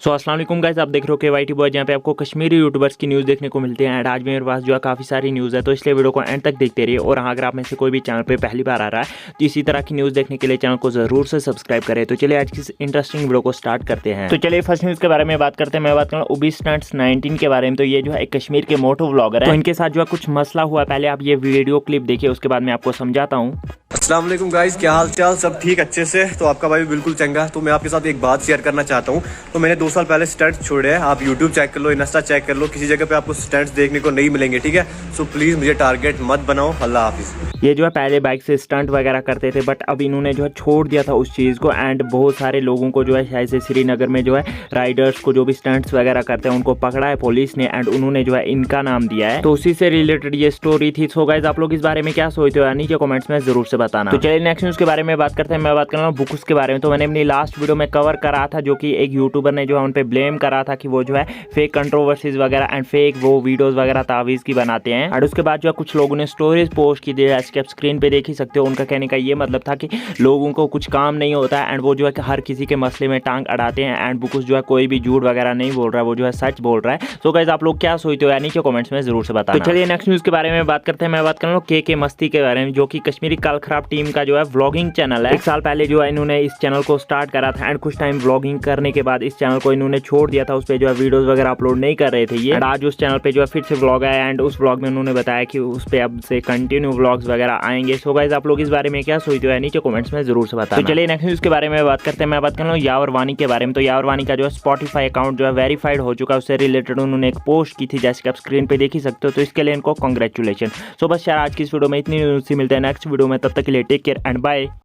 सो अस्सलाम वालेकुम गाइस, आप देख रहे हो KYT बॉय, जहाँ पे आपको कश्मीरी यूट्यूबर्स की न्यूज़ देखने को मिलती है। एंड आज मेरे पास जो है काफ़ी सारी न्यूज़ है, तो इसलिए वीडियो को एंड तक देखते रहिए। और हाँ, अगर आप में से कोई भी चैनल पे पहली बार आ रहा है तो इसी तरह की न्यूज़ देखने के लिए चैनल को ज़रूर से सब्सक्राइब करें। तो चलिए आज की इंटरेस्टिंग वीडियो को स्टार्ट करते हैं। तो चलिए फर्स्ट न्यूज़ के बारे में बात करते हैं। मैं बात करूँ उबी स्टंट्स 19 के बारे में। तो ये जो है एक कश्मीर के मोटो व्लॉगर है, तो इनके साथ जो है कुछ मसला हुआ। पहले आप ये वीडियो क्लिप देखिए, उसके बाद मैं आपको समझाता हूँ। अस्सलाम वालेकुम गाइस, क्या हाल चाल? सब ठीक अच्छे से? तो आपका भाई बिल्कुल चंगा। तो मैं आपके साथ एक बात शेयर करना चाहता हूँ। तो मैंने 2 साल पहले स्टंट्स छोड़े हैं। आप यूट्यूब चेक कर लो, इंस्टा चेक कर लो, किसी जगह पे आपको स्टंट्स देखने को नहीं मिलेंगे, ठीक है? सो प्लीज़ मुझे टारगेट मत बनाओ। अल्लाह हाफिज़। ये जो है पहले बाइक से स्टंट वगैरह करते थे, बट अब इन्होंने जो है छोड़ दिया था उस चीज़ को। एंड बहुत सारे लोगों को जो है शायद से श्रीनगर में जो है राइडर्स को जो भी स्टंट्स वगैरह करते हैं उनको पकड़ा है पुलिस ने, एंड उन्होंने जो है इनका नाम दिया है। तो उसी से रिलेटेड ये स्टोरी थी। सो गाइस, आप लोग इस बारे में क्या सोचते हो नीचे कमेंट्स में जरूर से बताना। तो चलिए नेक्स्ट न्यूज़ के बारे में बात करते हैं। मैं बात कर रहा हूँ बुक्स के बारे में। तो मैंने अपनी लास्ट वीडियो में कवर करा था, जो कि एक यूट्यूबर ने जो है उन पर ब्लेम करा था कि वो जो है फेक कंट्रोवर्सीज वगैरह एंड फेक वो वीडियोस वगैरह तावीज़ की बनाते हैं। और उसके बाद जो है कुछ लोगों ने स्टोरीज पोस्ट की थी, जैसे कि आप स्क्रीन पे देख ही सकते हो। उनका कहने का ये मतलब था कि लोगों को कुछ काम नहीं होता है एंड वो जो है कि हर किसी के मसले में टांग अड़ाते हैं। एंड बुक्स जो है कोई भी झूठ वगैरह नहीं बोल रहा है, वो जो है सच बोल रहा है। सो गाइस, आप लोग क्या सोचते हो नीचे कमेंट्स में जरूर से बताना। तो चलिए नेक्स्ट न्यूज़ के बारे में बात करते हैं। मैं बात कर रहा हूँ के मस्ती के बारे में, जो कि कश्मीरी काल खराब टीम का जो है व्लॉगिंग चैनल है। 1 साल पहले जो है इन्होंने इस चैनल को स्टार्ट करा था एंड कुछ टाइम व्लॉगिंग करने के बाद इस चैनल को इन्होंने छोड़ दिया था। उस पर जो है वीडियोस वगैरह अपलोड नहीं कर रहे थे ये। आज उस चैनल पे जो है फिर से व्लॉग आया एंड उस व्लॉग में उन्होंने बताया कि उस पे अब से कंटिन्यू व्लॉग्स वगैरह आएंगे। सो गाइस, आप लोग इस बारे में क्या सोचते हो नीचे कमेंट्स में जरूर से बताना। तो चलिए नेक्स्ट न्यूज़ के बारे में बात करते हैं। मैं बात कर रहा हूँ यावर वानी के बारे में। तो यावर वानी का जो है स्पॉटिफाई अकाउंट जो है वेरीफाइड हो चुका है। उससे रिलेटेड उन्होंने एक पोस्ट की थी, जैसे कि आप स्क्रीन पे देख ही सकते हो। तो इसके लिए इनको कांग्रेचुलेशन। सो बस यार, आज की इस वीडियो में इतनी न्यूज़ मिलते हैं नेक्स्ट वीडियो में। तब तक के लिए टेक केयर एंड बाय।